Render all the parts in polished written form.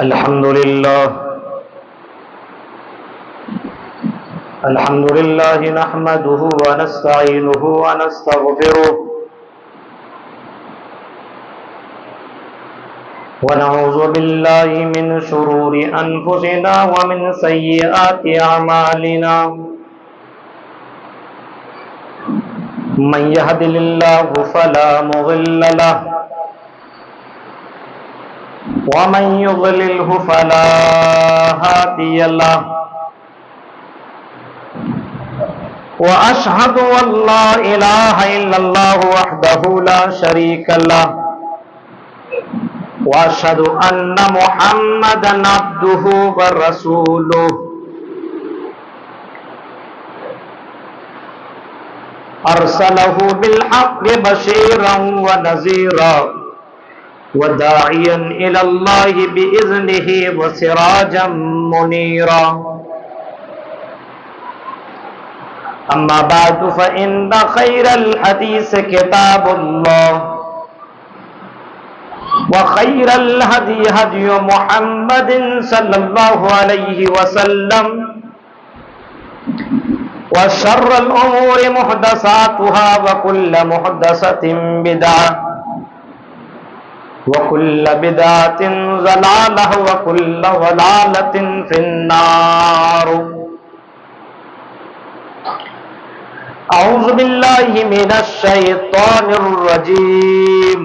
الحمد لله نحمده ونستعينه ونستغفره ونعوذ بالله من شرور أنفسنا ومن سيئات أعمالنا من يهد الله فلا مضل له ومن يضلله فلا هادي له وأشهد أن لا إله إلا الله وحده لا شريك له وأشهد أن محمدا عبده ورسوله أرسله بالحق بشيرا ونذيرا وداعيا إلى الله بإذنه وسراجا منيرا أما بعد فإن خير الحديث كتاب الله وخير الهدي هدي محمد صلى الله عليه وسلم وشر الأمور محدثاتها وكل محدثة بدعة وكل بدعة ضلالة وكل ضلالة في النار. أعوذ بالله من الشيطان الرجيم.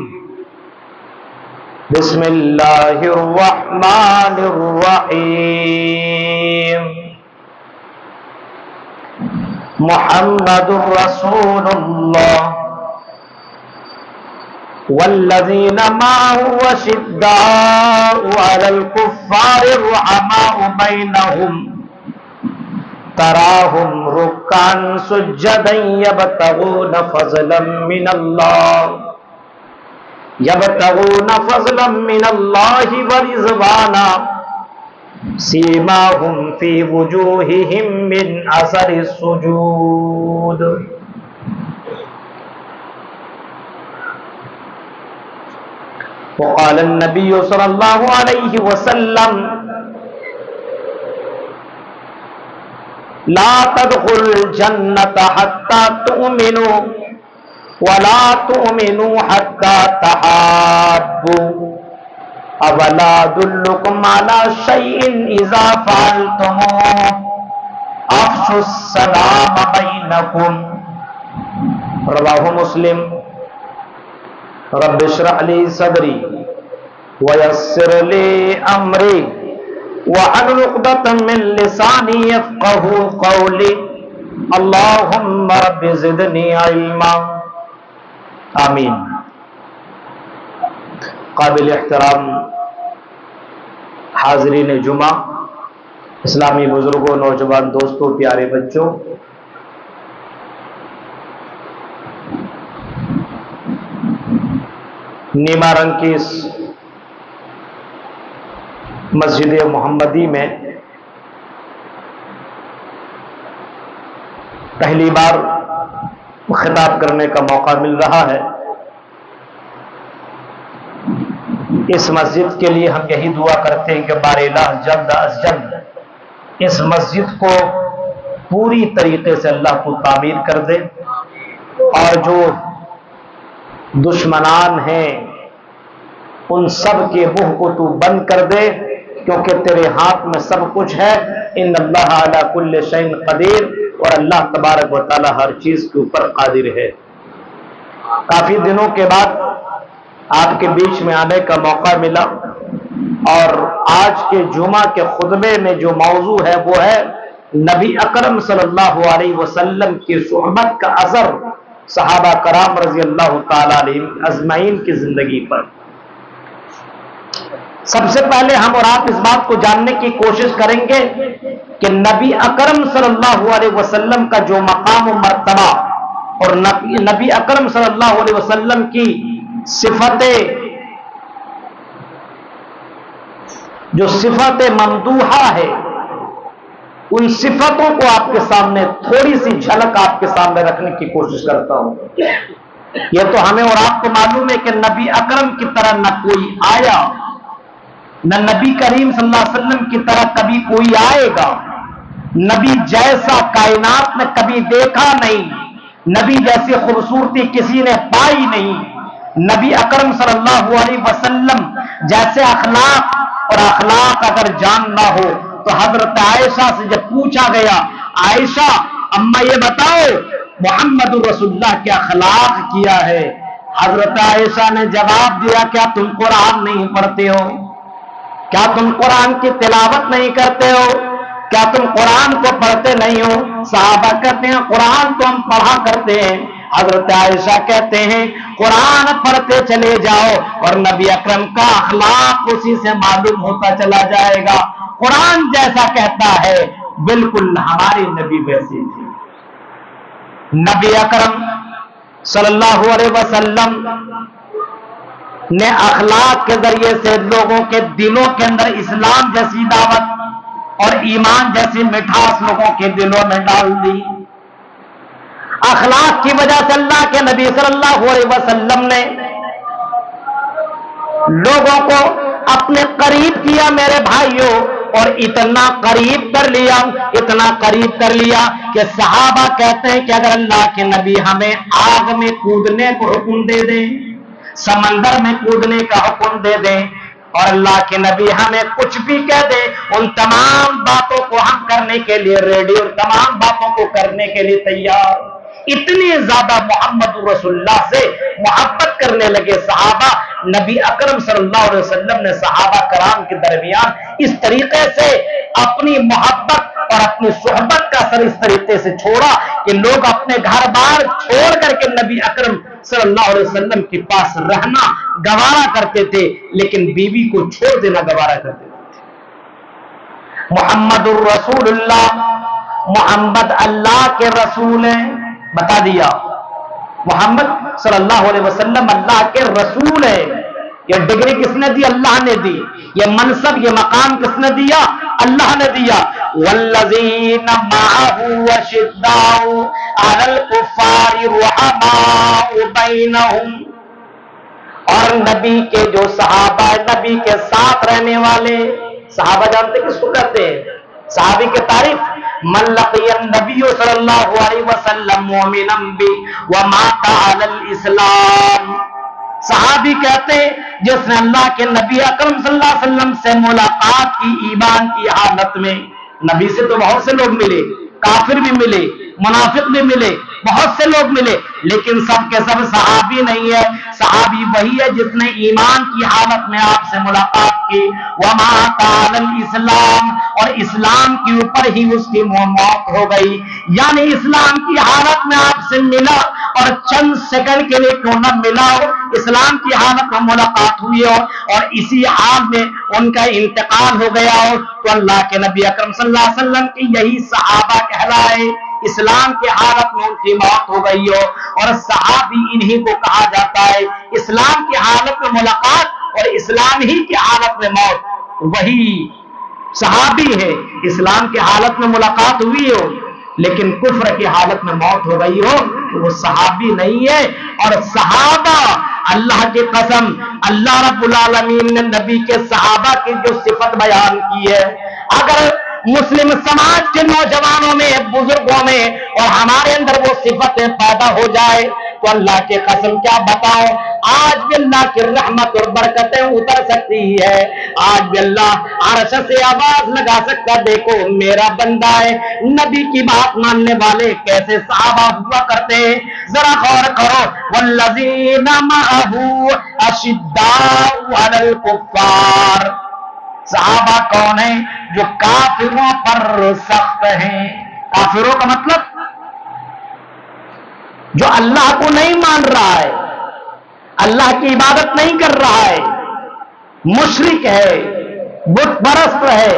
بسم الله الرحمن الرحيم. محمد رسول الله والذين معه أشداء على الكفار رحماء بينهم تراهم ركعا سجدا يبتغون فضلا من الله ورضوانا سيماهم في وجوههم من أثر السجود. وقال النبي صلى الله عليه وسلم لا تدخل الجنة حتى تؤمنوا ولا تؤمنوا حتى تحابوا اولا ادلكم على شيء اذا فعلتموه افشوا السلام بينكم. رواه مسلم. رب اشرح لي صدري ويسر لي امري واحلل عقدة من لساني يفقهوا قولي. اللهم رب زدني علما. آمین. قابل احترام حاضرین جمعہ، اسلامی بزرگوں، نوجوان دوستوں، پیارے بچوں، نیما رنگ کی اس مسجد محمدی میں پہلی بار خطاب کرنے کا موقع مل رہا ہے. اس مسجد کے لیے ہم یہی دعا کرتے ہیں کہ بار الہ جلد از جلد اس مسجد کو پوری طریقے سے اللہ کو تعمیر کر دے اور جو دشمنان ہیں ان سب کے منہ کو تو بند کر دے، کیونکہ تیرے ہاتھ میں سب کچھ ہے. ان اللہ علی کل شیء قدیر، اور اللہ تبارک و تعالی ہر چیز کے اوپر قادر ہے. کافی دنوں کے بعد آپ کے بیچ میں آنے کا موقع ملا، اور آج کے جمعہ کے خطبے میں جو موضوع ہے وہ ہے نبی اکرم صلی اللہ علیہ وسلم کی صحبت کا اثر صحابہ کرام رضی اللہ تعالی علیہم اجمعین کی زندگی پر. سب سے پہلے ہم اور آپ اس بات کو جاننے کی کوشش کریں گے کہ نبی اکرم صلی اللہ علیہ وسلم کا جو مقام و مرتبہ اور نبی اکرم صلی اللہ علیہ وسلم کی صفتیں، جو صفت ممدوحہ ہے، ان صفتوں کو آپ کے سامنے تھوڑی سی جھلک آپ کے سامنے رکھنے کی کوشش کرتا ہوں. یہ تو ہمیں اور آپ کو معلوم ہے کہ نبی اکرم کی طرح نہ کوئی آیا نہ نبی کریم صلی اللہ علیہ وسلم کی طرح کبھی کوئی آئے گا، نبی جیسا کائنات میں کبھی دیکھا نہیں، نبی جیسی خوبصورتی کسی نے پائی نہیں، نبی اکرم صلی اللہ علیہ وسلم جیسے اخلاق، اور اخلاق اگر جاننا ہو تو حضرت عائشہ سے جب پوچھا گیا، عائشہ اما یہ بتاؤ محمد رسول اللہ کے اخلاق کیا ہے، حضرت عائشہ نے جواب دیا کیا تم قرآن نہیں پڑھتے ہو؟ کیا تم قرآن کی تلاوت نہیں کرتے ہو؟ کیا تم قرآن کو پڑھتے نہیں ہو؟ صحابہ کہتے ہیں قرآن تو ہم پڑھا کرتے ہیں، حضرت عائشہ کہتے ہیں قرآن پڑھتے چلے جاؤ اور نبی اکرم کا اخلاق اسی سے معلوم ہوتا چلا جائے گا، قرآن جیسا کہتا ہے بالکل ہماری نبی ویسی تھی۔ نبی اکرم صلی اللہ علیہ وسلم نے اخلاق کے ذریعے سے لوگوں کے دلوں کے اندر اسلام جیسی دعوت اور ایمان جیسی مٹھاس لوگوں کے دلوں میں ڈال دی۔ اخلاق کی وجہ سے اللہ کے نبی صلی اللہ علیہ وسلم نے لوگوں کو اپنے قریب کیا میرے بھائیوں، اور اتنا قریب کر لیا، اتنا قریب کر لیا کہ صحابہ کہتے ہیں کہ اگر اللہ کے نبی ہمیں آگ میں کودنے کو حکم دے دیں، سمندر میں کودنے کا حکم دے دیں، اور اللہ کے نبی ہمیں کچھ بھی کہہ دیں، ان تمام باتوں کو ہم کرنے کے لیے ریڈی اور تمام باتوں کو کرنے کے لیے تیار۔ اتنی زیادہ محمد رسول اللہ سے محبت کرنے لگے صحابہ۔ نبی اکرم صلی اللہ علیہ وسلم نے صحابہ کرام کے درمیان اس طریقے سے اپنی محبت اور اپنی صحبت کا اثر اس طریقے سے چھوڑا کہ لوگ اپنے گھر بار چھوڑ کر کے نبی اکرم صلی اللہ علیہ وسلم کے پاس رہنا گوارا کرتے تھے، لیکن بیوی کو چھوڑ دینا گوارا کرتے تھے۔ محمد الرسول اللہ، محمد اللہ کے رسول ہیں، بتا دیا محمد صلی اللہ علیہ وسلم اللہ کے رسول ہے۔ یہ ڈگری کس نے دی؟ اللہ نے دی۔ یہ منصب، یہ مقام کس نے دیا؟ اللہ نے دیا۔ والذین معه اشداء علی الکفار رحماء بینہم، اور نبی کے جو صحابہ، نبی کے ساتھ رہنے والے صحابہ، جانتے کس کو کہتے ہیں؟ صحابی کی تعریف، من لقی النبی صلی اللہ علیہ وسلم مؤمنا بی ومات علی الاسلام، صحابی کہتے جس نے اللہ کے نبی اکرم صلی اللہ علیہ وسلم سے ملاقات کی ایمان کی حالت میں۔ نبی سے تو بہت سے لوگ ملے، کافر بھی ملے، منافق بھی ملے، بہت سے لوگ ملے، لیکن سب کے سب صحابی نہیں ہے۔ صحابی وہی ہے جس نے ایمان کی حالت میں آپ سے ملاقات کی، وَمَاتَ عَلَى الْإِسْلَامِ، اور اسلام کے اوپر ہی اس کی موت ہو گئی، یعنی اسلام کی حالت میں آپ سے ملا اور چند سیکنڈ کے لیے کیوں نہ ملا ہو، اسلام کی حالت میں ملاقات ہوئی ہو اور اسی حال میں ان کا انتقال ہو گیا ہو، تو اللہ کے نبی اکرم صلی اللہ علیہ وسلم کی یہی صحابہ کہلائے۔ اسلام کی حالت میں ان کی موت ہو گئی ہو، اور صحابی انہی کو کہا جاتا ہے۔ اسلام کی حالت میں ملاقات اور اسلام ہی کی حالت میں موت، وہی صحابی ہے۔ اسلام کی حالت میں ملاقات ہوئی ہو لیکن کفر کی حالت میں موت ہو گئی ہو تو وہ صحابی نہیں ہے۔ اور صحابہ، اللہ کی قسم، اللہ رب العالمین نے نبی کے صحابہ کی جو صفت بیان کی ہے، اگر مسلم سماج کے نوجوانوں میں، بزرگوں میں اور ہمارے اندر وہ صفتیں پیدا ہو جائے تو اللہ کی قسم کیا بتاؤ، آج بھی اللہ کی رحمت اور برکتیں اتر سکتی ہے، آج بھی اللہ عرش سے آواز لگا سکتا، دیکھو میرا بندہ ہے۔ نبی کی بات ماننے والے کیسے صحابہ ہوا کرتے ہیں، ذرا غور کرو۔ والذین معہ اشداء علی الکفار، صحابہ کون ہیں؟ جو کافروں پر سخت ہیں۔ کافروں کا مطلب جو اللہ کو نہیں مان رہا ہے، اللہ کی عبادت نہیں کر رہا ہے، مشرک ہے، بت پرست ہے،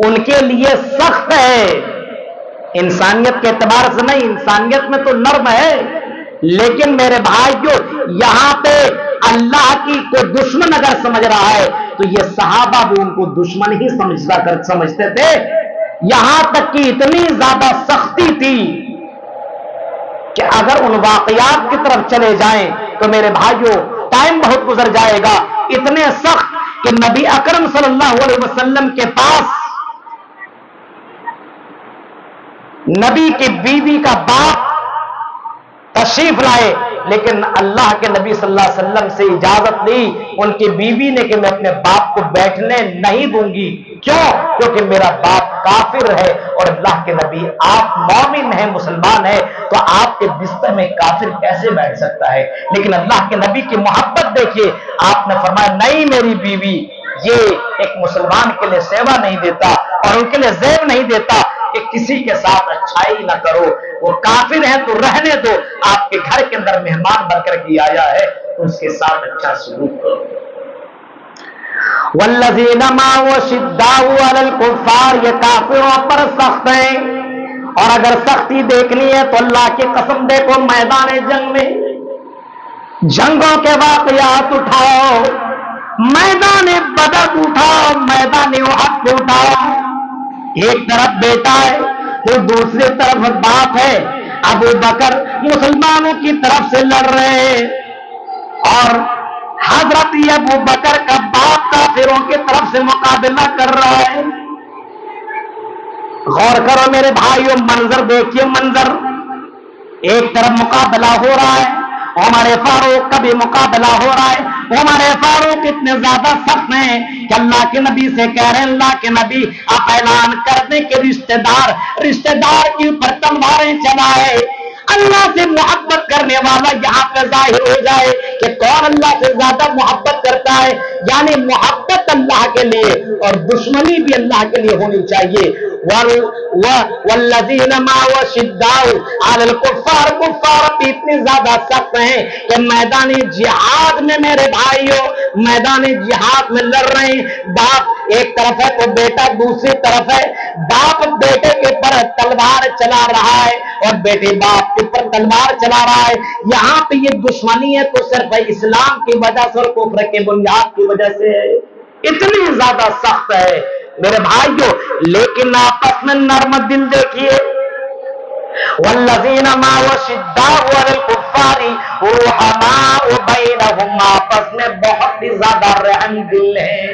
ان کے لیے سخت ہے۔ انسانیت کے اعتبار سے نہیں، انسانیت میں تو نرم ہے، لیکن میرے بھائیو یہاں پہ اللہ کی کوئی دشمن اگر سمجھ رہا ہے تو یہ صحابہ بھی ان کو دشمن ہی سمجھتے تھے۔ یہاں تک کہ اتنی زیادہ سختی تھی کہ اگر ان واقعات کی طرف چلے جائیں تو میرے بھائیو ٹائم بہت گزر جائے گا۔ اتنے سخت کہ نبی اکرم صلی اللہ علیہ وسلم کے پاس نبی کی بیوی کا باپ تشریف لائے، لیکن اللہ کے نبی صلی اللہ علیہ وسلم سے اجازت لی ان کی بیوی نے کہ میں اپنے باپ کو بیٹھنے نہیں دوں گی۔ کیوں؟ کیونکہ میرا باپ کافر ہے، اور اللہ کے نبی آپ مومن ہیں، مسلمان ہیں، تو آپ کے بستر میں کافر کیسے بیٹھ سکتا ہے؟ لیکن اللہ کے نبی کی محبت دیکھیے، آپ نے فرمایا نہیں میری بیوی، یہ ایک مسلمان کے لیے سیوا نہیں دیتا اور ان کے لیے زیب نہیں دیتا کہ کسی کے ساتھ اچھائی نہ کرو، وہ کافر ہیں تو رہنے دو، آپ کے گھر کے اندر مہمان بن کر کے آیا ہے تو اس کے ساتھ اچھا سلوک کرو۔ والذین معه شداء علی الکفار، یہ کافروں پر سخت ہیں، اور اگر سختی دیکھنی ہے تو اللہ کی قسم دیکھو میدان جنگ میں جنگوں کے واقعات اٹھاؤ، میدان بدر اٹھاؤ، میدان احد اٹھاؤ، ایک طرف بیٹا ہے تو دوسری طرف باپ ہے، ابو بکر مسلمانوں کی طرف سے لڑ رہے ہیں اور حضرت ابو بکر کا باپ کافروں کی طرف سے مقابلہ کر رہا ہے۔ غور کرو میرے بھائیو، منظر دیکھیے، منظر ایک طرف مقابلہ ہو رہا ہے، عمر فاروق کا بھی مقابلہ ہو رہا ہے، عمر فاروق اتنے زیادہ سخت ہیں کہ اللہ کے نبی سے کہہ رہے ہیں اللہ کے نبی آپ اعلان کر دیں کہ رشتہ دار کے اوپر تلواریں چلائے، اللہ سے محبت کرنے والا یہاں پہ ظاہر ہو جائے کہ کون اللہ سے زیادہ محبت کرتا ہے، یعنی محبت اللہ کے لیے اور دشمنی بھی اللہ کے لیے ہونی چاہیے۔ والذین معه شداء علی الکفار، کفار بھی اتنے زیادہ سخت ہیں کہ میدان جہاد میں میرے بھائیوں، میدان جہاد میں لڑ رہے ہیں، باپ ایک طرف ہے تو بیٹا دوسری طرف ہے، باپ بیٹے کے پر تلوار چلا رہا ہے اور بیٹے باپ کے پر تلوار چلا رہا ہے۔ یہاں پہ یہ دشمنی ہے تو صرف اسلام کی وجہ سے اور کفر کے بنیاد کی وجہ سے ہے، اتنی زیادہ سخت ہے میرے بھائیو، لیکن آپس میں نرم دل دیکھیے، والذین معه شداء علی الکفار رحماء بینہم، آپس میں بہت ہی زیادہ رحم دل ہے،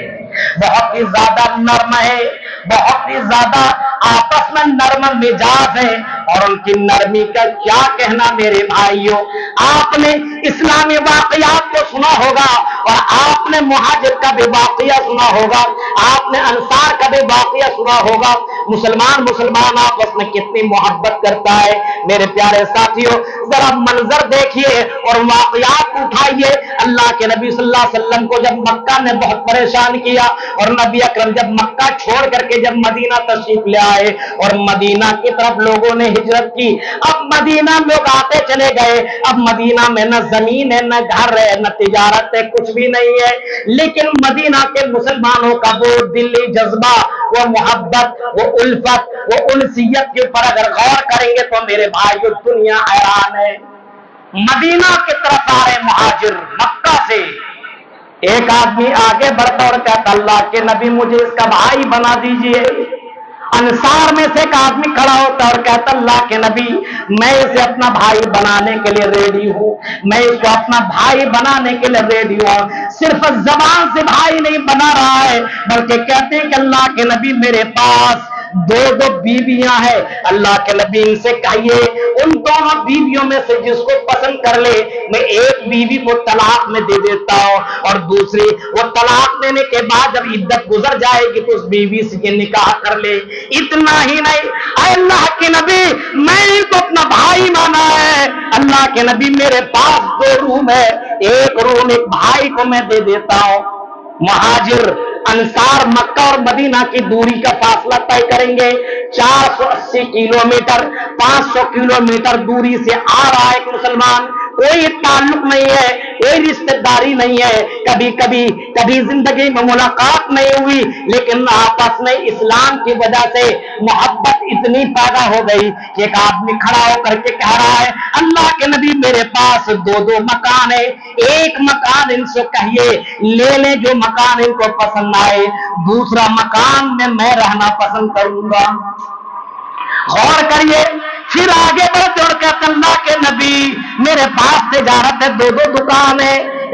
بہت ہی زیادہ نرم ہے، بہت ہی زیادہ آپس میں نرم مزاج ہے، اور ان کی نرمی کا کیا کہنا میرے بھائیوں۔ آپ نے اسلامی واقعات کو سنا ہوگا اور آپ نے مہاجر کا بھی واقعہ سنا ہوگا، آپ نے انصار کا بھی واقعہ سنا ہوگا، مسلمان آپس میں کتنی محبت کرتا ہے میرے پیارے ساتھیوں۔ ذرا منظر دیکھیے اور واقعات اٹھائیے، اللہ کے نبی صلی اللہ علیہ وسلم کو جب مکہ نے بہت پریشان کیا اور نبی اکرم جب مکہ چھوڑ کر کے جب مدینہ تشریف لے آئے اور مدینہ کی طرف لوگوں نے ہجرت کی، اب مدینہ لوگ آتے چلے گئے، اب مدینہ میں نہ زمین ہے نہ گھر ہے نہ تجارت ہے، کچھ بھی نہیں ہے، لیکن مدینہ کے مسلمانوں کا وہ دلی جذبہ، وہ محبت، وہ الفت، وہ انسیت کے اوپر اگر غور کریں گے تو میرے بھائیو دنیا حیران ہے۔ مدینہ کی طرف آ رہے مہاجر مکہ سے، ایک آدمی آگے بڑھتا اور کہتا اللہ کے نبی مجھے اس کا بھائی بنا دیجئے۔ انصار میں سے ایک آدمی کھڑا ہوتا اور کہتا اللہ کے نبی میں اسے اپنا بھائی بنانے کے لیے ریڈی ہوں، میں اس کو اپنا بھائی بنانے کے لیے ریڈی ہوں۔ صرف زبان سے بھائی نہیں بنا رہا ہے بلکہ کہتے ہیں کہ اللہ کے نبی میرے پاس دو بیویاں ہیں، اللہ کے نبی ان سے کہیے ان دونوں بیویوں میں سے جس کو پسند کر لے میں ایک بیوی کو طلاق میں دے دیتا ہوں اور دوسری وہ طلاق دینے کے بعد جب عدت گزر جائے گی تو اس بیوی سے یہ نکاح کر لے۔ اتنا ہی نہیں، اے اللہ کے نبی میں ان کو اپنا بھائی مانا ہے، اللہ کے نبی میرے پاس دو روم ہے، ایک روم ایک بھائی کو میں دے دیتا ہوں۔ مہاجر انصار مکہ اور مدینہ کی دوری کا فاصلہ طے کریں گے، 480 کلومیٹر، 500 کلومیٹر دوری سے آ رہا ہے ایک مسلمان، کوئی تعلق نہیں ہے، کوئی رشتہ داری نہیں ہے، کبھی زندگی میں ملاقات نہیں ہوئی، لیکن آپس میں اسلام کی وجہ سے محبت اتنی پیدا ہو گئی کہ ایک آدمی کھڑا ہو کر کے کہہ رہا ہے اللہ کے نبی میرے پاس دو مکان ہے، ایک مکان ان سے کہیے لے لیں جو مکان ان کو پسند آئے، دوسرا مکان میں رہنا پسند کروں گا۔ غور کریے، پھر آگے بڑھتے اور کہتے اللہ کے نبی میرے پاس تجارت ہے، دو دکان ہے،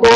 2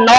9,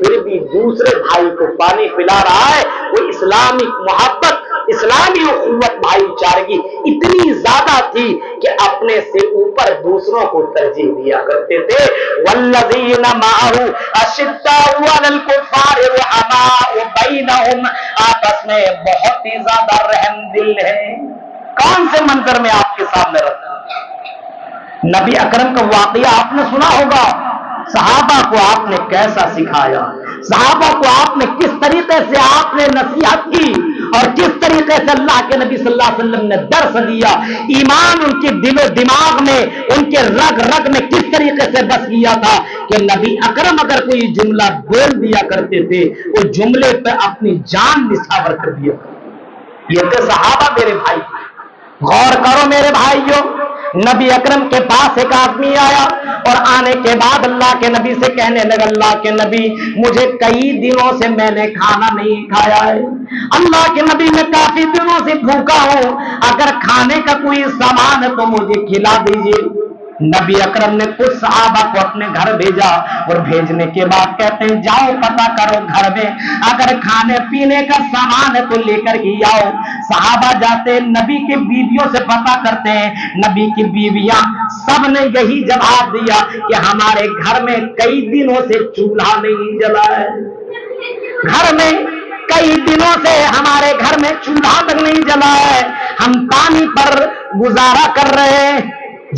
پھر بھی دوسرے بھائی کو پانی پلا رہا ہے، وہ اسلامی محبت، اسلامی اخوت بھائی چارگی اتنی زیادہ تھی کہ اپنے سے اوپر دوسروں کو ترجیح دیا کرتے تھے۔ والذین معہ اشداء علی الکفار رحماء بینہم، آپس میں بہت ہی زیادہ رحم دل ہے۔ کون سے منظر میں آپ کے سامنے رکھا؟ نبی اکرم کا واقعہ آپ نے سنا ہوگا، صحابہ کو آپ نے کیسا سکھایا، صحابہ کو آپ نے کس طریقے سے آپ نے نصیحت کی، اور کس طریقے سے اللہ کے نبی صلی اللہ علیہ وسلم نے درس دیا، ایمان ان کے دل و دماغ میں، ان کے رگ رگ میں کس طریقے سے بس گیا تھا کہ نبی اکرم اگر کوئی جملہ بول دیا کرتے تھے، وہ جملے پہ اپنی جان نثار کر دیا۔ یہ تھے صحابہ میرے بھائی۔ غور کرو میرے بھائیوں، نبی اکرم کے پاس ایک آدمی آیا اور آنے کے بعد اللہ کے نبی سے کہنے لگا، اللہ کے نبی مجھے کئی دنوں سے میں نے کھانا نہیں کھایا ہے، اللہ کے نبی میں کافی دنوں سے بھوکا ہوں، اگر کھانے کا کوئی سامان ہے تو مجھے کھلا دیجیے۔ نبی اکرم نے کچھ صحابہ کو اپنے گھر بھیجا، اور بھیجنے کے بعد کہتے ہیں جاؤ پتہ کرو گھر میں اگر کھانے پینے کا سامان ہے تو لے کر کے آؤ۔ صحابہ جاتے ہیں، نبی کی بیویوں سے پتہ کرتے ہیں، نبی کی بیویاں سب نے یہی جواب دیا کہ ہمارے گھر میں کئی دنوں سے چولہا نہیں جلا ہے، گھر میں کئی دنوں سے ہمارے گھر میں چولہا تک نہیں جلا ہے، ہم پانی پر گزارا کر رہے ہیں۔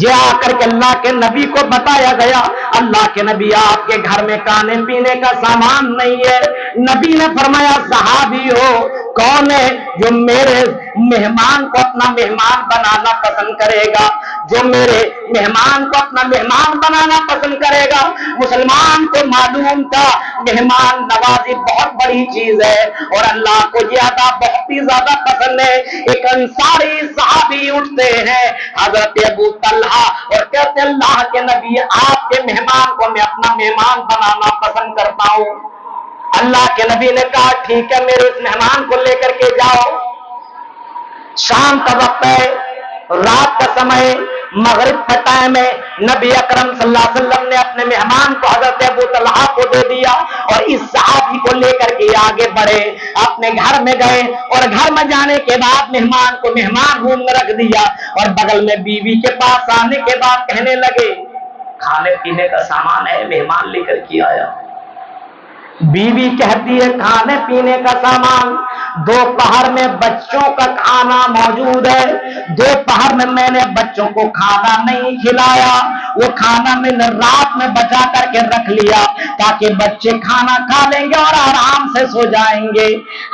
یہ آ کر کے اللہ کے نبی کو بتایا گیا، اللہ کے نبی آپ کے گھر میں کھانے پینے کا سامان نہیں ہے۔ نبی نے فرمایا صحابی ہو کون ہے جو میرے مہمان کو اپنا مہمان بنانا پسند کرے گا، جو میرے مہمان کو اپنا مہمان بنانا پسند کرے گا؟ مسلمان کو معلوم تھا مہمان نوازی بہت بڑی چیز ہے اور اللہ کو زیادہ بہت ہی زیادہ پسند ہے۔ ایک انصاری صحابی اٹھتے ہیں حضرت ابو طلحہ اور کہتے ہیں اللہ کے نبی آپ کے مہمان کو میں اپنا مہمان بنانا پسند کرتا ہوں۔ اللہ کے نبی نے کہا ٹھیک ہے میرے اس مہمان کو لے کر کے جاؤ۔ شام کا وقت ہے، رات کا سمے، مغرب کا ٹائم ہے، نبی اکرم صلی اللہ علیہ وسلم نے اپنے مہمان کو حضرت ابو طلحہ کو دے دیا اور اس صحابی کو لے کر کے آگے بڑھے، اپنے گھر میں گئے اور گھر میں جانے کے بعد مہمان کو مہمان روم میں رکھ دیا اور بغل میں بیوی کے پاس آنے کے بعد کہنے لگے کھانے پینے کا سامان ہے، مہمان لے کر کے آیا۔ بیوی کہتی ہے کھانے پینے کا سامان، دوپہر میں بچوں کا کھانا موجود ہے، دوپہر میں نے بچوں کو کھانا نہیں کھلایا، وہ کھانا میں نے رات میں بچا کر کے رکھ لیا تاکہ بچے کھانا کھا لیں گے اور آرام سے سو جائیں گے۔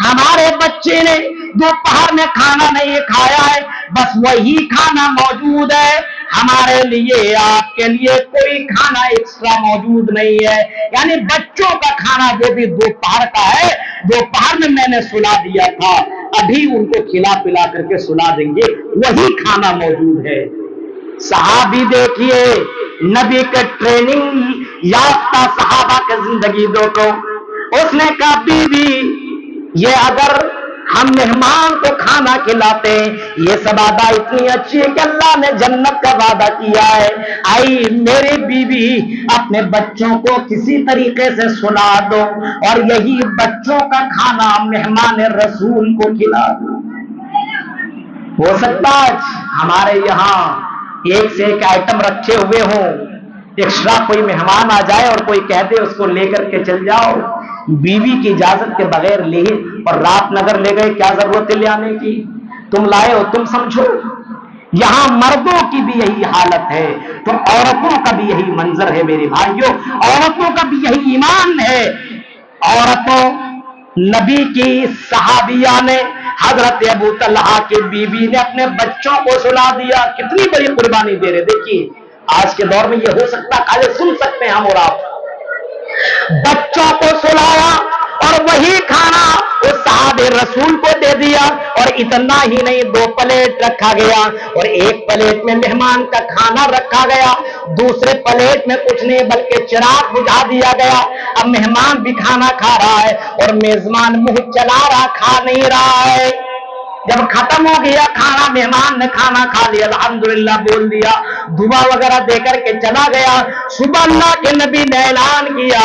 ہمارے بچے نے دوپہر میں کھانا نہیں کھایا ہے، بس وہی کھانا موجود ہے، ہمارے لیے آپ کے لیے کوئی کھانا ایکسٹرا موجود نہیں ہے، یعنی بچوں کا کھانا جو بھی دوپہر کا ہے دوپہر میں نے سلا دیا تھا، ابھی ان کو کھلا پلا کر کے سلا دیں گے، وہی کھانا موجود ہے۔ صحابی دیکھیے نبی کے ٹریننگ یافتہ صحابہ کے زندگی دیکھو، اس نے کہا بیوی یہ اگر ہم مہمان کو کھانا کھلاتے ہیں یہ سوادہ اتنی اچھی ہے کہ اللہ نے جنت کا وعدہ کیا ہے، آئی میری بیوی اپنے بچوں کو کسی طریقے سے سلا دو اور یہی بچوں کا کھانا مہمان رسول کو کھلا دو۔ ہو سکتا ہے ہمارے یہاں ایک سے ایک آئٹم رکھے ہوئے ہوں، ایکسٹرا کوئی مہمان آ جائے اور کوئی کہہ دے اس کو لے کر کے چل جاؤ، بیوی کی اجازت کے بغیر لے اور رات نگر لے گئے، کیا ضرورت ہے لے آنے کی؟ تم لائے ہو تم سمجھو۔ یہاں مردوں کی بھی یہی حالت ہے تو عورتوں کا بھی یہی منظر ہے میرے بھائیوں، عورتوں کا بھی یہی ایمان ہے۔ عورتوں نبی کی صحابیہ نے حضرت ابو طلحہ کی بیوی نے اپنے بچوں کو سلا دیا، کتنی بڑی قربانی دے رہے۔ دیکھیے آج کے دور میں یہ ہو سکتا ہے سن سکتے ہیں ہم اور آپ، بچوں کو سلایا اور وہی کھانا اس صحابہ رسول کو دے دیا، اور اتنا ہی نہیں 2 پلیٹ رکھا گیا اور ایک پلیٹ میں مہمان کا کھانا رکھا گیا، دوسرے پلیٹ میں کچھ نہیں بلکہ چراغ بجھا دیا گیا۔ اب مہمان بھی کھانا کھا رہا ہے اور میزبان منہ چلا رہا کھا نہیں رہا ہے۔ جب ختم ہو گیا کھانا، مہمان نے کھانا کھا لیا، الحمدللہ بول دیا، دعا وغیرہ دے کر کے چلا گیا۔ صبح اللہ کے نبی نے اعلان کیا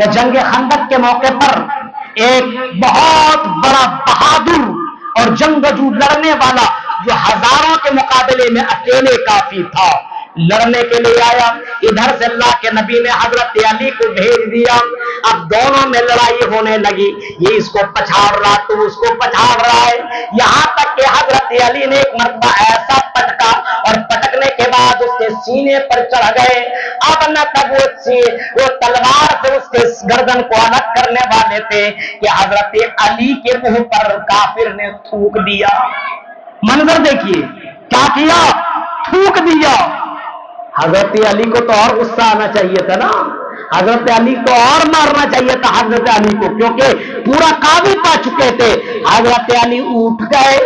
کہ جنگ خندق کے موقع پر ایک بہت بڑا بہادر اور جنگجو لڑنے والا جو ہزاروں کے مقابلے میں اکیلے کافی تھا، لڑنے کے لیے آیا. ادھر سے اللہ کے نبی نے حضرت علی کو بھیج دیا. اب دونوں میں لڑائی ہونے لگی، یہ اس کو پچھاڑ رہا تو اس کو پچھاڑ رہا ہے، یہاں تک کہ حضرت علی نے ایک مرتبہ ایسا پٹکا اور پٹکنے کے بعد اس کے سینے پر چڑھ گئے. اب نہ تب وہ تلوار سے اس کے گردن کو الگ کرنے والے تھے کہ حضرت علی کے منہ پر کافر نے تھوک دیا. منظر دیکھیے کیا کیا، تھوک دیا. حضرت علی کو تو اور غصہ آنا چاہیے تھا نا، حضرت علی کو اور مارنا چاہیے تھا حضرت علی کو، کیونکہ پورا قابو پا چکے تھے. حضرت علی اٹھ گئے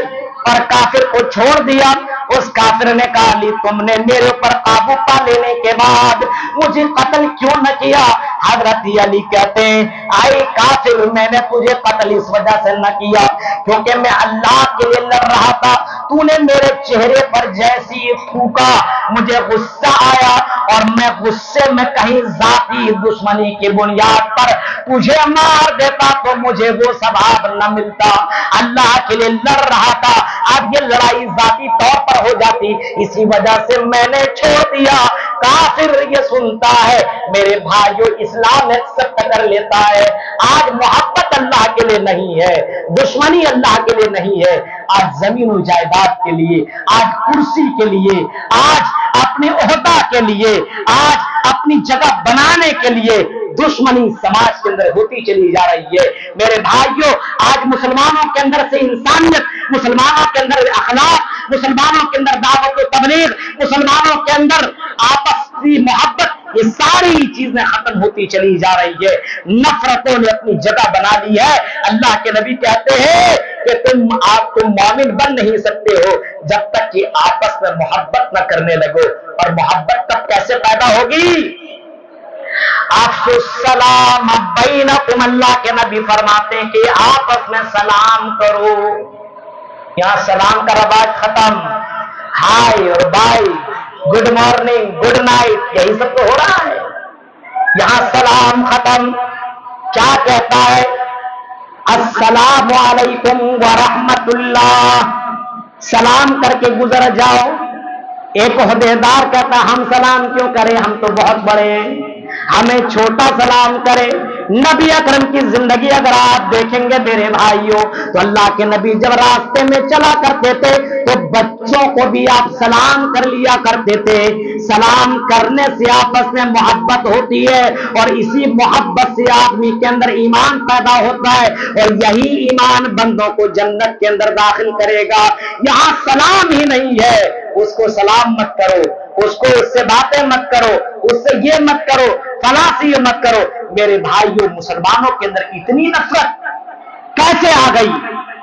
اور کافر کو چھوڑ دیا. اس کافر نے کہا علی تم نے میرے اوپر قابو پا لینے کے بعد مجھے قتل کیوں نہ کیا؟ حضرت علی کہتے ہیں آئے کافر میں نے تجھے قتل اس وجہ سے نہ کیا کیونکہ میں اللہ کے لیے لڑ رہا تھا. تو نے میرے چہرے پر جیسی تھوکا مجھے غصہ آیا اور میں غصے میں کہیں ذاتی دشمنی کی بنیاد پر تجھے مار دیتا تو مجھے وہ ثواب نہ ملتا. اللہ کے لیے لڑ رہا تھا، اب یہ لڑائی ذاتی طور پر ہو جاتی، اسی وجہ سے میں نے چھوڑ دیا. کافر یہ سنتا ہے میرے بھائیو اسلام ایکسپٹ کر لیتا ہے. آج محبت اللہ کے لیے نہیں ہے، دشمنی اللہ کے لیے نہیں ہے. آج زمین و جائیداد کے لیے، آج کرسی کے لیے، آج اپنے عہدہ کے لیے، آج اپنی جگہ بنانے کے لیے دشمنی سماج کے اندر ہوتی چلی جا رہی ہے. میرے بھائیوں آج مسلمانوں کے اندر سے انسانیت، مسلمانوں کے اندر اخلاق، مسلمانوں کے اندر دعوت و تبلیغ، مسلمانوں کے اندر آپس کی محبت، یہ ساری چیزیں ختم ہوتی چلی جا رہی ہے. نفرتوں نے اپنی جگہ بنا لی ہے. اللہ کے نبی کہتے ہیں کہ تم مومن بن نہیں سکتے ہو جب تک کہ آپس میں محبت نہ کرنے لگو. اور محبت تب کیسے پیدا ہوگی؟ افشوا السلام بینکم، اللہ کے نبی فرماتے ہیں کہ آپس میں سلام کرو. یہاں سلام کا رواج ختم، ہائی اور by, good morning, good night, یہی سب تو ہو رہا ہے. یہاں سلام ختم. کیا کہتا ہے؟ السلام علیکم ورحمت اللہ. سلام کر کے گزر جاؤ. ایک عہدیدار کہتا ہم سلام کیوں کریں، ہم تو بہت بڑے ہیں، ہمیں چھوٹا سلام کرے. نبی اکرم کی زندگی اگر آپ دیکھیں گے میرے بھائیوں تو اللہ کے نبی جب راستے میں چلا کرتے تھے تو بچوں کو بھی آپ سلام کر لیا کرتے تھے. سلام کرنے سے آپس میں محبت ہوتی ہے اور اسی محبت سے آدمی کے اندر ایمان پیدا ہوتا ہے اور یہی ایمان بندوں کو جنت کے اندر داخل کرے گا. یہاں سلام ہی نہیں ہے. اس کو سلام مت کرو، اس سے باتیں مت کرو، اس سے یہ مت کرو، فلاں سے یہ مت کرو. میرے بھائیوں مسلمانوں کے اندر اتنی نفرت کیسے آ گئی؟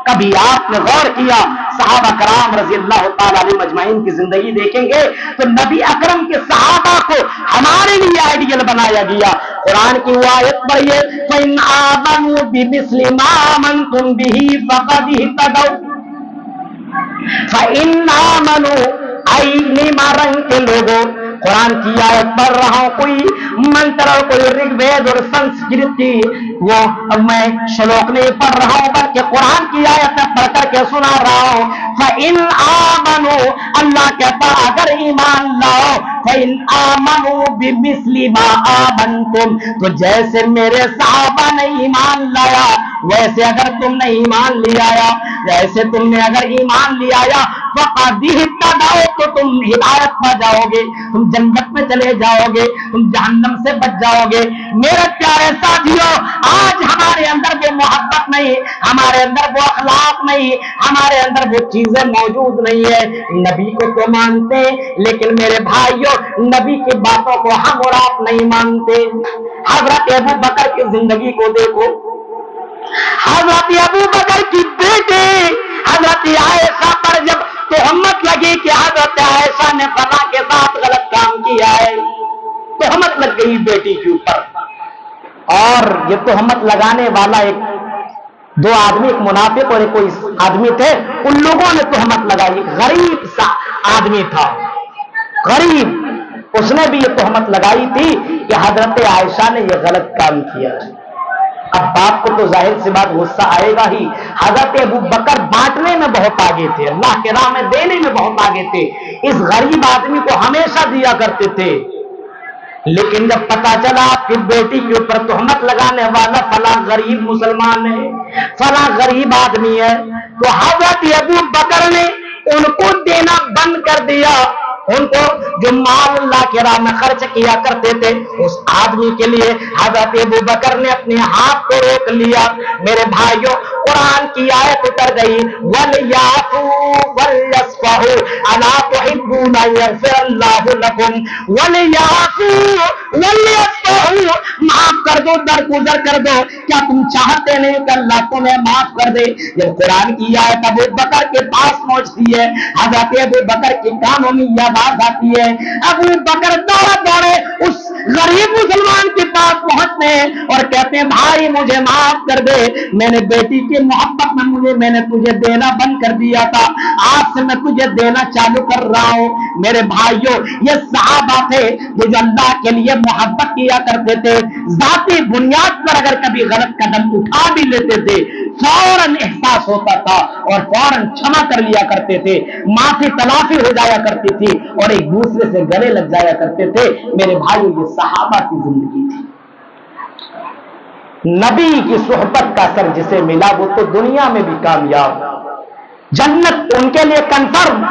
کبھی آپ نے غور کیا؟ صحابہ کرام رضی اللہ تعالی علیہ مجمعین کی زندگی دیکھیں گے تو نبی اکرم کے صحابہ کو ہمارے لیے آئیڈیل بنایا گیا. قرآن کی وہ آیت پڑھیے فَإِنْ آمَنُوا بِمِثْلِ مَا آمَنْتُمْ بِهِ فَقَدِ اهْتَدَوْا. فَإِنْ آمَنُوا اے نیمارنگ کے لوگوں، قرآن کی آیت پڑھ رہا ہوں، کوئی منتر اور کوئی رگ وید اور سنسکرت کی وہ میں شلوک نہیں پڑھ رہا ہوں بلکہ قرآن کی آیت پڑھ کر کے سنا رہا ہوں. فَإِنْ آمَنُوا، اللہ کہتا اگر ایمان لاؤ، فَإِنْ آمَنُوا بِمِثْلِ مَا آمَنْتُمْ، تو جیسے میرے صحابہ نے ایمان لایا ویسے اگر تم نے ایمان لے آیا، جیسے تم نے اگر ایمان لے آیا فَقَدِ اهْتَدَوْا، تو تم ہدایت پا جاؤ گے، تم جنت میں چلے جاؤ گے، تم جہنم سے بچ جاؤ گے. میرے پیارے ساتھیوں آج ہمارے اندر وہ محبت نہیں، ہمارے اندر وہ اخلاق نہیں، ہمارے اندر وہ چیزیں موجود نہیں ہے. نبی کو تو مانتے لیکن میرے بھائیوں نبی کی باتوں کو ہم اور آپ نہیں مانتے. حضرت ابو بکر کی زندگی کو دیکھو، حضرت ابو بکر کی بیٹی حضرت عائشہ پر جب تہمت لگی کہ حضرت عائشہ نے فلاں کے ساتھ غلط کام کیا ہے، تہمت لگ گئی بیٹی کے اوپر. اور یہ تہمت لگانے والا دو آدمی، ایک منافق اور ایک کوئی آدمی تھے، ان لوگوں نے تہمت لگائی. غریب سا آدمی تھا، غریب. اس نے بھی یہ تہمت لگائی تھی کہ حضرت عائشہ نے یہ غلط کام کیا ہے۔ اب باپ کو تو ظاہر سی بات غصہ آئے گا ہی۔ حضرت ابو بکر بانٹنے میں بہت آگے تھے، اللہ کے راہ میں دینے میں بہت آگے تھے، اس غریب آدمی کو ہمیشہ دیا کرتے تھے۔ لیکن جب پتا چلا آپ کی بیٹی کے اوپر تہمت لگانے والا فلاں غریب مسلمان ہے، فلاں غریب آدمی ہے، تو حضرت ابو بکر نے ان کو دینا بند کر دیا۔ ان کو جو مال اللہ کے راہ میں خرچ کیا کرتے تھے اس آدمی کے لیے حضرت ابو بکر نے اپنے ہاتھ کو روک لیا۔ میرے بھائیوں، قرآن کی آیت اتر گئی وَلْيَعْفُوا وَلْيَصْفَحُوا أَلَا تُحِبُّونَ أَن يَغْفِرَ اللَّهُ لَكُمْ وَلْيَعْفُوا وَلْيَصْفَحُوا، معاف کر دو، درگزر کر دو، کیا تم چاہتے نہیں کہ اللہ تمہیں معاف کر دے؟ جب قرآن کی آیت ابو بکر کے پاس پہنچتی ہے، حضرت ابو بکر کے کانوں میں یہ آواز آتی ہے، ابو بکر دوڑے دوڑے اس غریب مسلمان کے پاس پہنچتے ہیں اور کہتے ہیں بھائی مجھے معاف کر دے، میں نے بیٹی کی محبت میں میں نے تجھے دینا بند کر دیا تھا، آج سے میں تجھے دینا چالو کر رہا ہوں۔ میرے بھائیوں، یہ صحابہ تھے جو اللہ کے لیے محبت کیا کرتے تھے، ذاتی بنیاد پر اگر کبھی غلط قدم اٹھا بھی لیتے تھے فوراً احساس ہوتا تھا اور فوراً چھما کر لیا کرتے تھے، معافی تلافی ہو جایا کرتی تھی اور ایک دوسرے سے گلے لگ جایا کرتے تھے۔ میرے بھائیوں، یہ صحابہ کی زندگی تھی۔ نبی کی صحبت کا اثر جسے ملا وہ تو دنیا میں بھی کامیاب، جنت ان کے لیے کنفرم،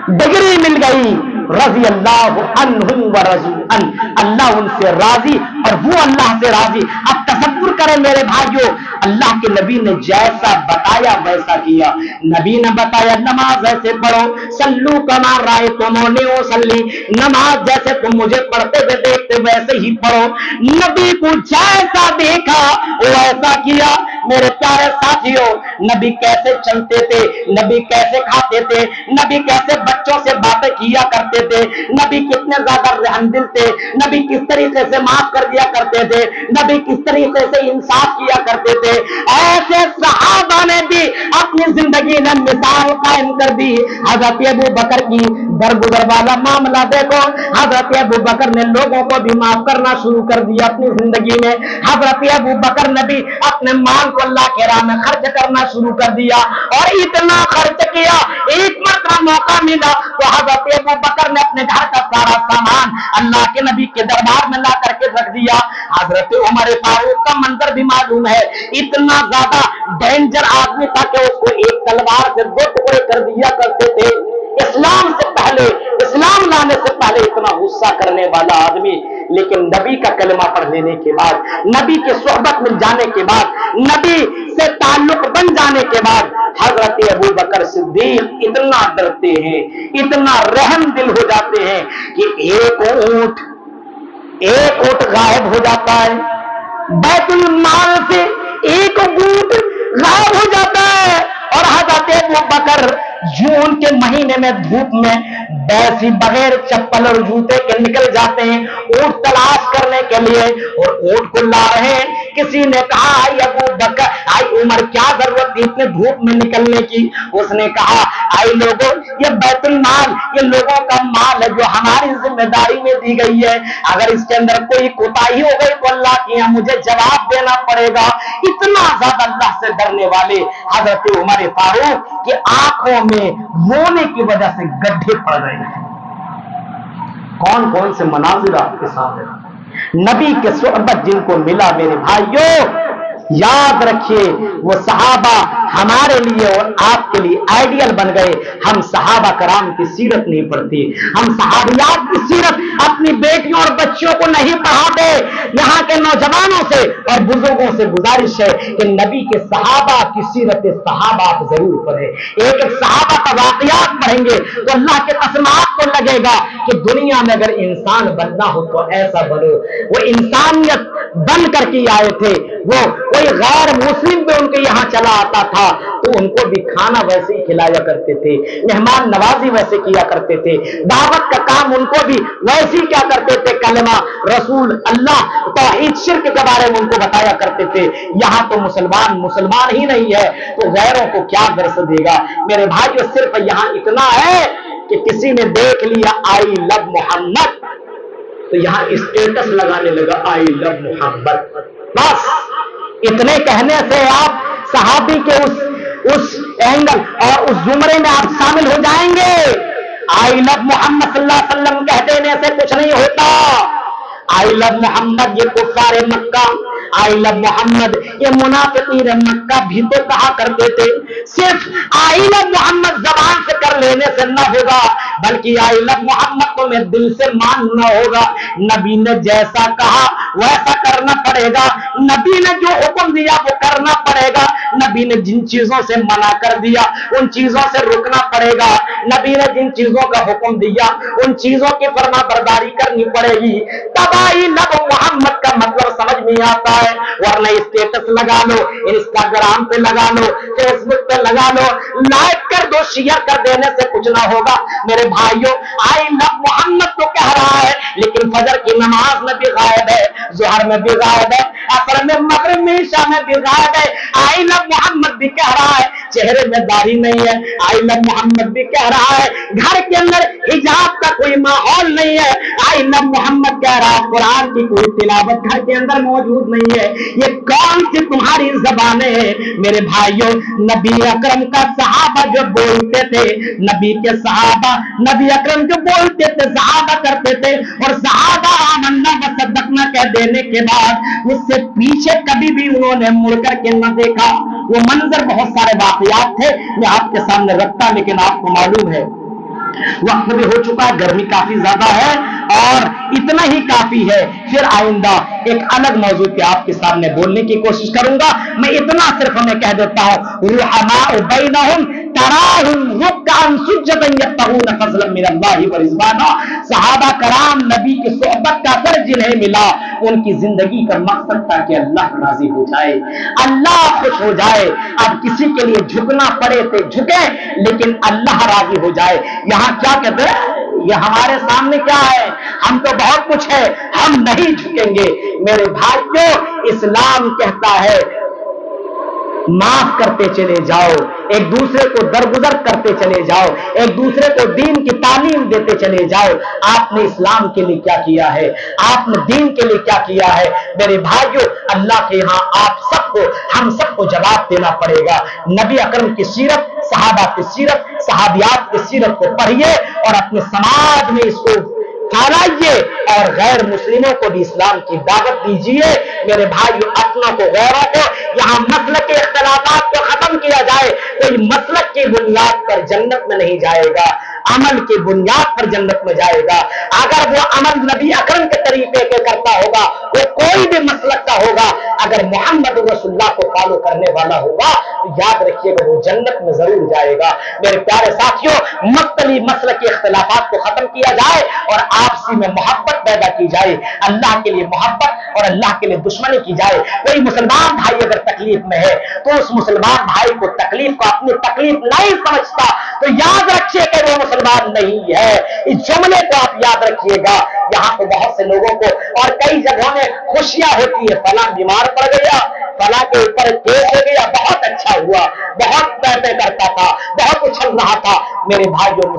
ڈگری مل گئی، رضی اللہ عنہم ورضوا عنہ، اللہ ان سے راضی اور وہ اللہ سے راضی۔ اب تصور کریں میرے بھائیوں، اللہ کے نبی نے جیسا بتایا ویسا کیا۔ نبی نے بتایا نماز ایسے پڑھو، سلو کما رأیتمونی اصلی، نماز جیسے تم مجھے پڑھتے ہوئے دیکھتے ویسے ہی پڑھو۔ نبی کو جیسا دیکھا ویسا کیا۔ میرے پیارے ساتھیوں، نبی کیسے چلتے تھے، نبی کیسے کھاتے تھے، نبی کیسے بچوں سے باتیں کیا کرتے تھے، نبی کتنے زیادہ رحم دل تھے، نبی کس طریقے سے معاف کر دیا کرتے تھے، نبی کس طریقے سے انصاف کیا کرتے تھے، ایسے صحابہ نے بھی اپنی زندگی میں مثال قائم کر دی۔ حضرت ابو بکر کی درگزر والا معاملہ دیکھو، حضرت ابو بکر نے لوگوں کو بھی معاف کرنا شروع کر دیا اپنی زندگی میں۔ حضرت ابو بکر نے بھی اپنے مال کو اللہ کے راہ میں خرچ کرنا شروع کر دیا اور اتنا خرچ کیا، ایک مرتبہ موقع ملا تو حضرت ابو بکر نے اپنے گھر کا سارا سامان اللہ کے نبی کے دربار میں لا کر کے رکھ دیا۔ حضرت عمر فاروق کا منظر بھی معلوم ہے، اتنا زیادہ ڈینجر آدمی تھا کہ اس کو ایک تلوار سے 2 ٹکڑے کر دیا کرتے تھے۔ اسلام سے پہلے، اسلام لانے سے پہلے اتنا غصہ کرنے والا آدمی، لیکن نبی کا کلمہ پڑھ لینے کے بعد، نبی کے صحبت مل جانے کے بعد، نبی سے تعلق بن جانے کے بعد حضرت ابو بکر صدیق اتنا ڈرتے ہیں، اتنا رحم دل ہو جاتے ہیں کہ ایک اونٹ غائب ہو جاتا ہے، بیت المال سے ایک اونٹ غائب ہو جاتا ہے اور حضرت ابو بکر جون کے مہینے میں دھوپ میں بیسی بغیر چپل اور جوتے کے نکل جاتے ہیں اونٹ تلاش کرنے کے لیے، اور اونٹ کو لا رہے ہیں۔ کسی نے کہا آئی ابو بکر، آئی عمر، کیا ضرورت تھی اتنے دھوپ میں نکلنے کی؟ اس نے کہا آئی لوگوں، یہ بیت المال، یہ لوگوں کا مال ہے جو ہماری ذمہ داری میں دی گئی ہے، اگر اس کے اندر کوئی کوتاہی ہو گئی تو اللہ کی یہاں مجھے جواب دینا پڑے گا۔ اتنا زیادہ اللہ سے ڈرنے والے حضرت عمر فاروق کی آنکھوں میں رونے کی وجہ سے گڈھے پڑ رہے ہیں۔ کون کون سے مناظر آپ کے سامنے، نبی کے صحبت جن کو ملا میرے بھائیوں، یاد رکھیے وہ صحابہ ہمارے لیے اور آپ کے لیے آئیڈیل بن گئے۔ ہم صحابہ کرام کی سیرت نہیں پڑھتے، ہم صحابیات کی سیرت اپنی بیٹیوں اور بچوں کو نہیں پڑھاتے۔ یہاں کے نوجوانوں سے اور بزرگوں سے گزارش ہے کہ نبی کے صحابہ کی سیرت صحابہ آپ ضرور پڑھیں۔ ایک ایک صحابہ کا واقعات پڑھیں گے تو اللہ کے قسم آپ کو لگے گا کہ دنیا میں اگر انسان بننا ہو تو ایسا بنو۔ وہ انسانیت بن کر کے آئے تھے، وہ کوئی غیر مسلم بھی ان کے یہاں چلا آتا تھا تو ان کو بھی کھانا ویسے ہی کھلایا کرتے تھے، مہمان نوازی ویسے کیا کرتے تھے، دعوت کا کام ان کو بھی ویسے ہی کیا کرتے تھے، کلمہ رسول اللہ توحید شرک کے بارے میں ان کو بتایا کرتے تھے۔ یہاں تو مسلمان ہی نہیں ہے تو غیروں کو کیا درس دے گا؟ میرے بھائیو، صرف یہاں اتنا ہے کہ کسی نے دیکھ لیا آئی لو محمد تو یہاں اسٹیٹس لگانے لگا آئی لو محمد. بس اتنے کہنے سے آپ صحابی کے اس اینگل اور اس زمرے میں آپ شامل ہو جائیں گے. آئی لو محمد صلی اللہ علیہ وسلم کہہ دینے سے کچھ نہیں ہوتا. آئی لو محمد یہ کفار مکہ، آئی لو محمد یہ منافقین مکہ بھی تو کہا کرتے تھے. صرف آئی لو محمد زبان سے کر لینے سے نہ ہوگا، بلکہ آئی لو محمد کو میں دل سے ماننا ہوگا. نبی نے جیسا کہا ویسا کرنا پڑے گا، نبی نے جو حکم دیا وہ کرنا پڑے گا، نبی نے جن چیزوں سے منع کر دیا ان چیزوں سے رکنا پڑے گا، نبی نے جن چیزوں کا حکم دیا ان چیزوں کی فرما برداری کرنی پڑے گی. تب آئی لو محمد کا مطلب سمجھ میں آتا ہے. ورنہ اسٹیٹس لگا لو، انسٹاگرام پہ لگا لو، فیس بک پہ لگا لو، لائک کر دو، شیئر کر دینے سے کچھ نہ ہوگا. میرے بھائیوں آئی لو محمد تو کہہ رہا ہے، لیکن فجر کی نماز میں بھی غائب ہے، ظہر میں بھی غائب ہے، عصر میں، مغرب میں، عشاء میں بھی غائب ہے. آئی لو محمد بھی کہہ رہا ہے، چہرے میں داڑھی نہیں ہے. آئی لو محمد بھی کہہ رہا ہے، گھر کے اندر حجاب کا کوئی ماحول نہیں ہے. آئی لو محمد کہہ رہا ہے، قرآن کی کوئی تلاوت گھر کے اندر موجود نہیں ہے. یہ کون سی تمہاری زبانیں ہیں؟ میرے بھائیوں نبی اکرم کا صحابہ جو بولتے تھے، نبی کے صحابہ نبی اکرم جو بولتے تھے صحابہ کرتے تھے، اور صحابہ آمنا و صدقنا کہہ دینے کے بعد اس سے پیچھے کبھی بھی انہوں نے مڑ کر کے نہ دیکھا. وہ منظر بہت سارے واقعات تھے میں آپ کے سامنے رکھتا، لیکن آپ کو معلوم ہے وقت بھی ہو چکا ہے، گرمی کافی زیادہ ہے اور اتنا ہی کافی ہے. پھر آئندہ ایک الگ موضوع پہ آپ کے سامنے بولنے کی کوشش کروں گا. میں اتنا صرف ہمیں کہہ دیتا ہوں، رحماء بینہم تراہم رکعا سجدا یبتغون فضلا من اللہ ورضوانا. صحابہ کرام نبی کی صحبت کا اثر جنہیں ملا، ان کی زندگی کا مقصد تھا کہ اللہ راضی ہو جائے، اللہ خوش ہو جائے. اب کسی کے لیے جھکنا پڑے تو جھکے، لیکن اللہ راضی ہو جائے. یہاں کیا کہتے ہیں؟ یہ ہمارے سامنے کیا ہے؟ ہم تو بہت کچھ ہے، ہم نہیں جھکیں گے. میرے بھائیوں اسلام کہتا ہے معاف کرتے چلے جاؤ، ایک دوسرے کو درگزر کرتے چلے جاؤ، ایک دوسرے کو دین کی تعلیم دیتے چلے جاؤ. آپ نے اسلام کے لیے کیا کیا ہے؟ آپ نے دین کے لیے کیا کیا ہے؟ میرے بھائیوں اللہ کے یہاں آپ سب کو، ہم سب کو جواب دینا پڑے گا. نبی اکرم کی سیرت، صحابہ کی سیرت، صحابیات کی سیرت کو پڑھیے اور اپنے سماج میں اس کو پھیلائیے اور غیر مسلموں کو بھی اسلام کی دعوت دیجیے. میرے بھائیو اپنوں کو غیروں کو یہاں مسلک کے اختلافات کو ختم کیا جائے. کوئی مسلک کی بنیاد پر جنت میں نہیں جائے گا، عمل کی بنیاد پر جنت میں جائے گا. اگر وہ عمل نبی اکرم کے طریقے کے کرتا ہوگا، وہ کوئی بھی مسلک کا ہوگا، اگر محمد رسول اللہ کو فالو کرنے والا ہوگا تو یاد رکھیے گا وہ جنت میں ضرور جائے گا. میرے پیارے ساتھیوں مختلف مسلک کے اختلافات کو ختم کیا جائے اور آپسی میں محبت پیدا کی جائے، اللہ کے لیے محبت اور اللہ کے لیے دشمنی کی جائے. کوئی مسلمان بھائی اگر تکلیف میں ہے تو اس مسلمان بھائی کو تکلیف کو اپنی تکلیف نہیں سمجھتا تو یاد رکھیے کہ وہ مسلمان نہیں ہے. اس جملے کو آپ یاد رکھیے گا. یہاں پہ بہت سے لوگوں کو اور کئی جگہوں میں خوشیاں ہوتی ہے، فلاں بیمار پڑ گیا، فلاں کے اوپر کیس ہو گیا، بہت اچھا ہوا، بہت پیسے کرتا تھا، بہت اچھل رہا تھا. میرے بھائیوں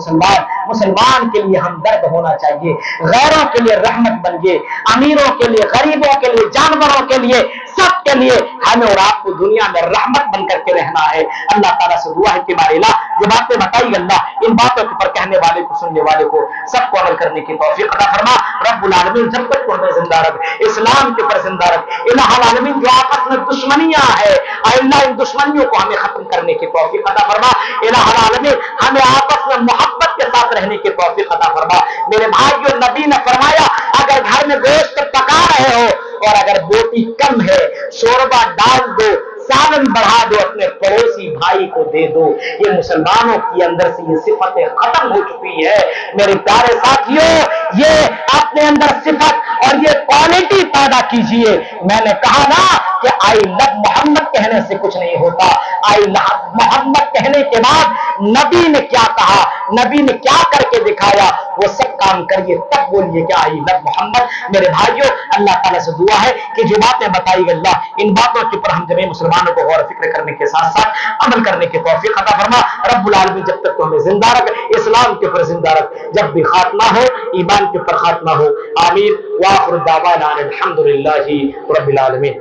مسلمان کے لیے ہمدرد ہونا چاہیے، غیروں کے لیے رحمت بنیے، امیروں کے لیے، غریبوں کے لیے، جانوروں کے لیے، سب کے لیے ہمیں اور آپ کو دنیا میں رحمت بن کر کے رہنا ہے. اللہ تعالیٰ سے دعا ہے کہ ہمارے اللہ جو باتیں بتائی اللہ ان باتوں کے اوپر کہنے والے کو، سننے والے کو سب کو عمل کرنے کی توفیق عطا فرما. رب العالمین جب تک ہمیں زندہ رکھ، اسلام کے اوپر زندہ رکھ. الہ العالمین جو آپس میں دشمنیاں ہیں اللہ ان دشمنیوں کو ہمیں ختم کرنے کی توفیق عطا فرما. الہ العالمین ہمیں آپس میں محبت کے ساتھ رہنے کی توفیق عطا فرما. میرے بھائیو نبی نے فرمایا اگر گھر میں گوشت پکا رہے ہو اور اگر بوٹی کم ہے شوربہ ڈال دو، سالن بڑھا دو، اپنے پڑوسی بھائی کو دے دو. یہ مسلمانوں کے اندر سے یہ صفتیں ختم ہو چکی ہے. میرے پیارے ساتھیوں یہ اپنے اندر صفت اور یہ کوالٹی پیدا کیجئے. میں نے کہا نا کہ آئی لو محمد کہنے سے کچھ نہیں ہوتا، آئی محمد کہنے کے بعد نبی نے کیا کہا، نبی نے کیا کر کے دکھایا، وہ سب کام کریے تب بولیے کہ آئی لو محمد۔ میرے بھائیوں، اللہ تعالیٰ سے دعا ہے کہ جو باتیں بتائی گئی اللہ ان باتوں کے اوپر ہم جميع مسلمانوں کو غور و فکر کرنے کے ساتھ ساتھ عمل کرنے کی توفیق عطا فرما رب العالمین۔ جب تک تو ہمیں زندہ رکھ، اسلام کے اوپر زندہ رکھ، جب بھی خاتمہ ہو ایمان کے اوپر خاتمہ ہو، آمین۔ وآخر دعوانا الحمدللہ رب العالمین۔